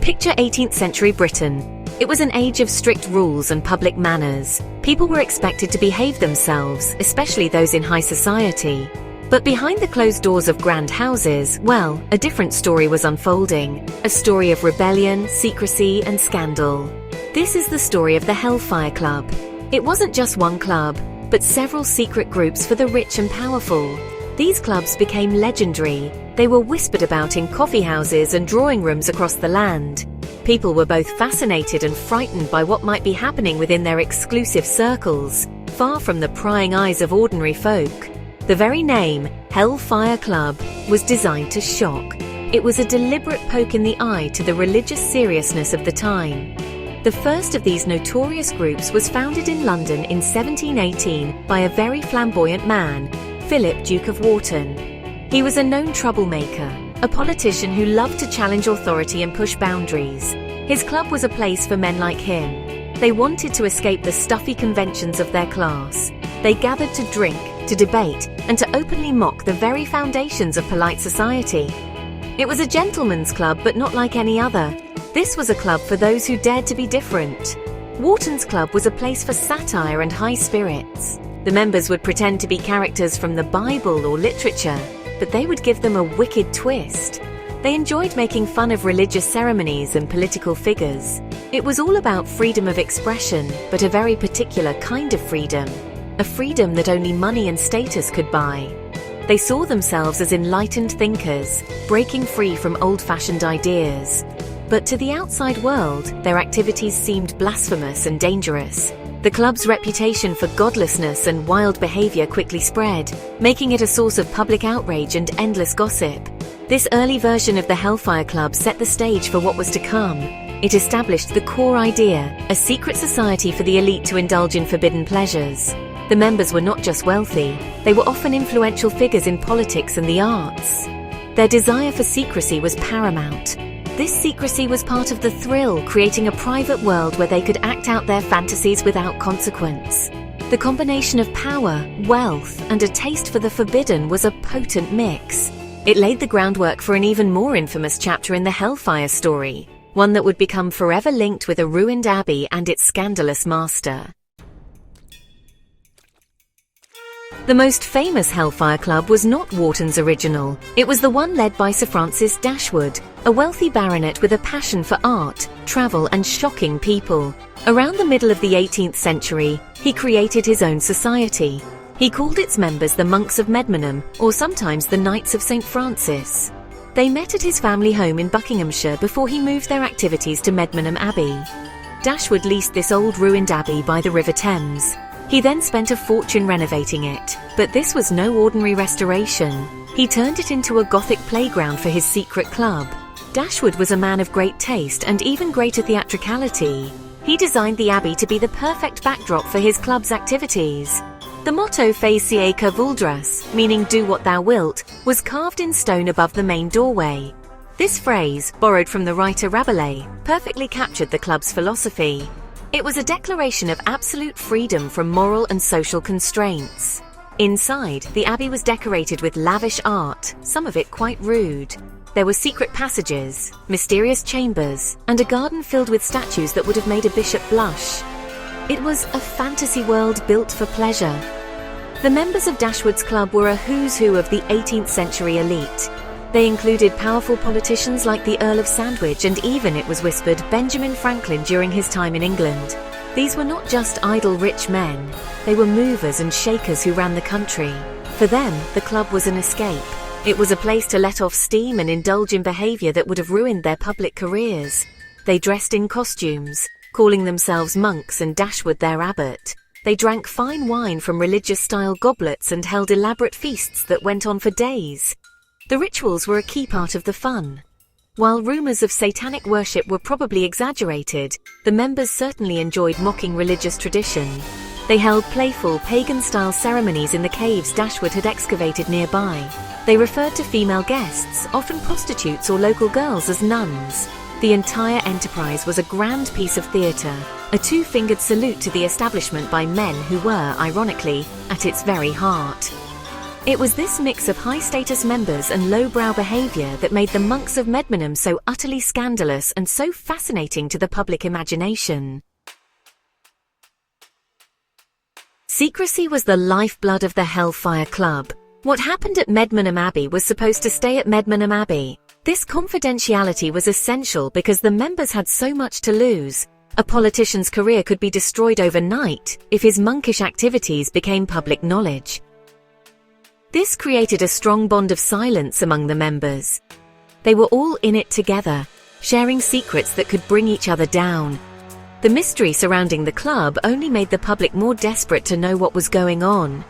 Picture 18th century Britain. It was an age of strict rules and public manners. People were expected to behave themselves, especially those in high society. But behind the closed doors of grand houses, well, a different story was unfolding. A story of rebellion, secrecy, and scandal. This is the story of the Hellfire Club. It wasn't just one club, but several secret groups for the rich and powerful. These clubs became legendary. They were whispered about in coffee houses and drawing rooms across the land. People were both fascinated and frightened by what might be happening within their exclusive circles, far from the prying eyes of ordinary folk. The very name, Hellfire Club, was designed to shock. It was a deliberate poke in the eye to the religious seriousness of the time. The first of these notorious groups was founded in London in 1718 by a very flamboyant man, Philip, Duke of Wharton. He was a known troublemaker, a politician who loved to challenge authority and push boundaries. His club was a place for men like him. They wanted to escape the stuffy conventions of their class. They gathered to drink, to debate, and to openly mock the very foundations of polite society. It was a gentleman's club, but not like any other. This was a club for those who dared to be different. Wharton's club was a place for satire and high spirits. The members would pretend to be characters from the Bible or literature, but they would give them a wicked twist. They enjoyed making fun of religious ceremonies and political figures. It was all about freedom of expression, but a very particular kind of freedom. A freedom that only money and status could buy. They saw themselves as enlightened thinkers, breaking free from old-fashioned ideas. But to the outside world, their activities seemed blasphemous and dangerous. The club's reputation for godlessness and wild behavior quickly spread, making it a source of public outrage and endless gossip. This early version of the Hellfire Club set the stage for what was to come. It established the core idea, a secret society for the elite to indulge in forbidden pleasures. The members were not just wealthy, they were often influential figures in politics and the arts. Their desire for secrecy was paramount. This secrecy was part of the thrill, creating a private world where they could act out their fantasies without consequence. The combination of power, wealth, and a taste for the forbidden was a potent mix. It laid the groundwork for an even more infamous chapter in the Hellfire story, one that would become forever linked with a ruined abbey and its scandalous master. The most famous Hellfire Club was not Wharton's original. It was the one led by Sir Francis Dashwood, a wealthy baronet with a passion for art, travel, and shocking people. Around the middle of the 18th century, he created his own society. He called its members the Monks of Medmenham, or sometimes the Knights of St. Francis. They met at his family home in Buckinghamshire before he moved their activities to Medmenham Abbey. Dashwood leased this old ruined abbey by the River Thames. He then spent a fortune renovating it, but this was no ordinary restoration. He turned it into a Gothic playground for his secret club. Dashwood was a man of great taste and even greater theatricality. He designed the abbey to be the perfect backdrop for his club's activities. The motto Fais ce que voudras, meaning do what thou wilt, was carved in stone above the main doorway. This phrase, borrowed from the writer Rabelais, perfectly captured the club's philosophy. It was a declaration of absolute freedom from moral and social constraints. Inside, the abbey was decorated with lavish art, some of it quite rude. There were secret passages, mysterious chambers, and a garden filled with statues that would have made a bishop blush. It was a fantasy world built for pleasure. The members of Dashwood's club were a who's who of the 18th century elite. They included powerful politicians like the Earl of Sandwich and even, it was whispered, Benjamin Franklin during his time in England. These were not just idle rich men. They were movers and shakers who ran the country. For them, the club was an escape. It was a place to let off steam and indulge in behavior that would have ruined their public careers. They dressed in costumes, calling themselves monks and Dashwood their abbot. They drank fine wine from religious-style goblets and held elaborate feasts that went on for days. The rituals were a key part of the fun. While rumors of satanic worship were probably exaggerated, the members certainly enjoyed mocking religious tradition. They held playful, pagan-style ceremonies in the caves Dashwood had excavated nearby. They referred to female guests, often prostitutes or local girls, as nuns. The entire enterprise was a grand piece of theatre, a two-fingered salute to the establishment by men who were, ironically, at its very heart. It was this mix of high-status members and lowbrow behavior that made the monks of Medmenham so utterly scandalous and so fascinating to the public imagination. Secrecy was the lifeblood of the Hellfire Club. What happened at Medmenham Abbey was supposed to stay at Medmenham Abbey. This confidentiality was essential because the members had so much to lose. A politician's career could be destroyed overnight if his monkish activities became public knowledge. This created a strong bond of silence among the members. They were all in it together, sharing secrets that could bring each other down. The mystery surrounding the club only made the public more desperate to know what was going on.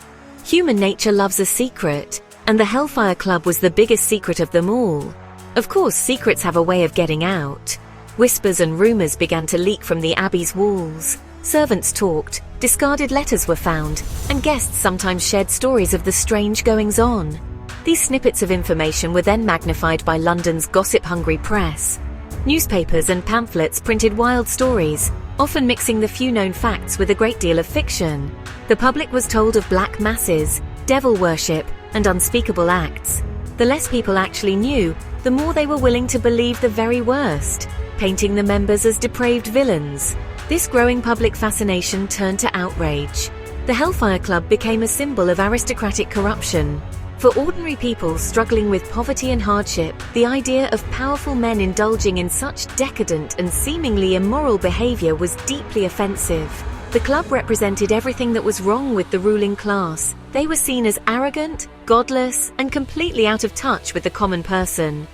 Human nature loves a secret, and the Hellfire Club was the biggest secret of them all. Of course, secrets have a way of getting out. Whispers and rumors began to leak from the abbey's walls. Servants talked, discarded letters were found, and guests sometimes shared stories of the strange goings-on. These snippets of information were then magnified by London's gossip-hungry press. Newspapers and pamphlets printed wild stories, often mixing the few known facts with a great deal of fiction. The public was told of black masses, devil worship, and unspeakable acts. The less people actually knew, the more they were willing to believe the very worst, painting the members as depraved villains. This growing public fascination turned to outrage. The Hellfire Club became a symbol of aristocratic corruption. For ordinary people struggling with poverty and hardship, the idea of powerful men indulging in such decadent and seemingly immoral behavior was deeply offensive. The club represented everything that was wrong with the ruling class. They were seen as arrogant, godless, and completely out of touch with the common person.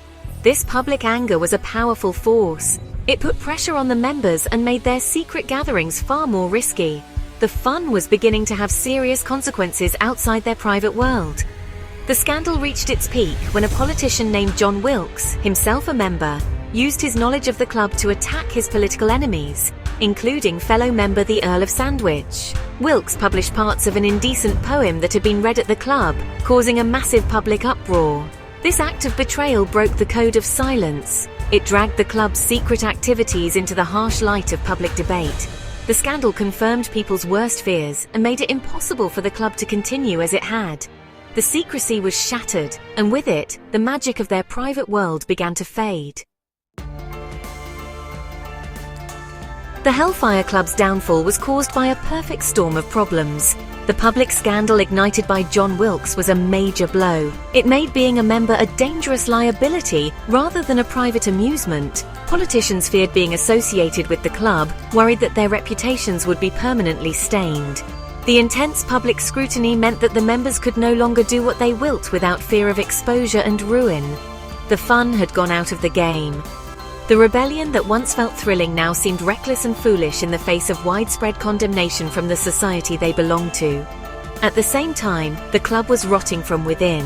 This public anger was a powerful force. It put pressure on the members and made their secret gatherings far more risky. The fun was beginning to have serious consequences outside their private world. The scandal reached its peak when a politician named John Wilkes, himself a member, used his knowledge of the club to attack his political enemies, including fellow member the Earl of Sandwich. Wilkes published parts of an indecent poem that had been read at the club, causing a massive public uproar. This act of betrayal broke the code of silence. It dragged the club's secret activities into the harsh light of public debate. The scandal confirmed people's worst fears and made it impossible for the club to continue as it had. The secrecy was shattered, and with it, the magic of their private world began to fade. The Hellfire Club's downfall was caused by a perfect storm of problems. The public scandal ignited by John Wilkes was a major blow. It made being a member a dangerous liability rather than a private amusement. Politicians feared being associated with the club, worried that their reputations would be permanently stained. The intense public scrutiny meant that the members could no longer do what they wilt without fear of exposure and ruin. The fun had gone out of the game. The rebellion that once felt thrilling now seemed reckless and foolish in the face of widespread condemnation from the society they belonged to. At the same time, the club was rotting from within.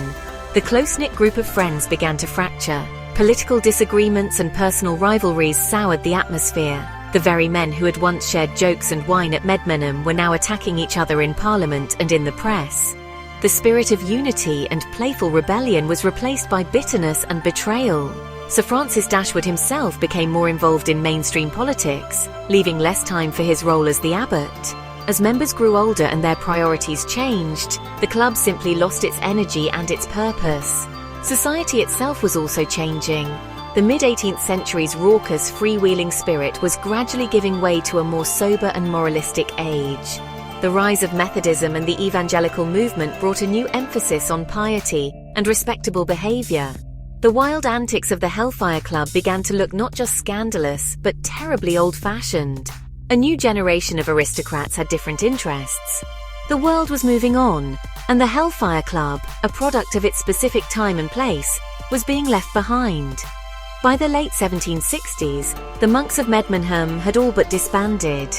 The close-knit group of friends began to fracture. Political disagreements and personal rivalries soured the atmosphere. The very men who had once shared jokes and wine at Medmenham were now attacking each other in Parliament and in the press. The spirit of unity and playful rebellion was replaced by bitterness and betrayal. Sir Francis Dashwood himself became more involved in mainstream politics, leaving less time for his role as the abbot. As members grew older and their priorities changed, the club simply lost its energy and its purpose. Society itself was also changing. The mid-18th century's raucous, freewheeling spirit was gradually giving way to a more sober and moralistic age. The rise of Methodism and the evangelical movement brought a new emphasis on piety and respectable behavior. The wild antics of the Hellfire Club began to look not just scandalous, but terribly old-fashioned. A new generation of aristocrats had different interests. The world was moving on, and the Hellfire Club, a product of its specific time and place, was being left behind. By the late 1760s, the monks of Medmenham had all but disbanded.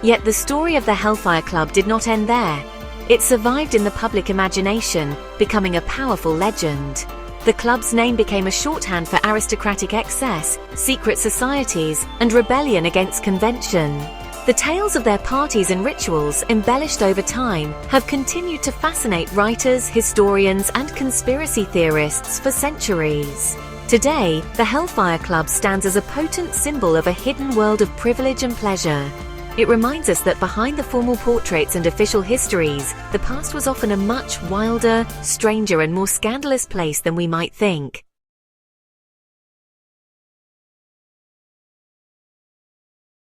Yet the story of the Hellfire Club did not end there. It survived in the public imagination, becoming a powerful legend. The club's name became a shorthand for aristocratic excess, secret societies, and rebellion against convention. The tales of their parties and rituals, embellished over time, have continued to fascinate writers, historians, and conspiracy theorists for centuries. Today, the Hellfire Club stands as a potent symbol of a hidden world of privilege and pleasure. It reminds us that behind the formal portraits and official histories, the past was often a much wilder, stranger and more scandalous place than we might think.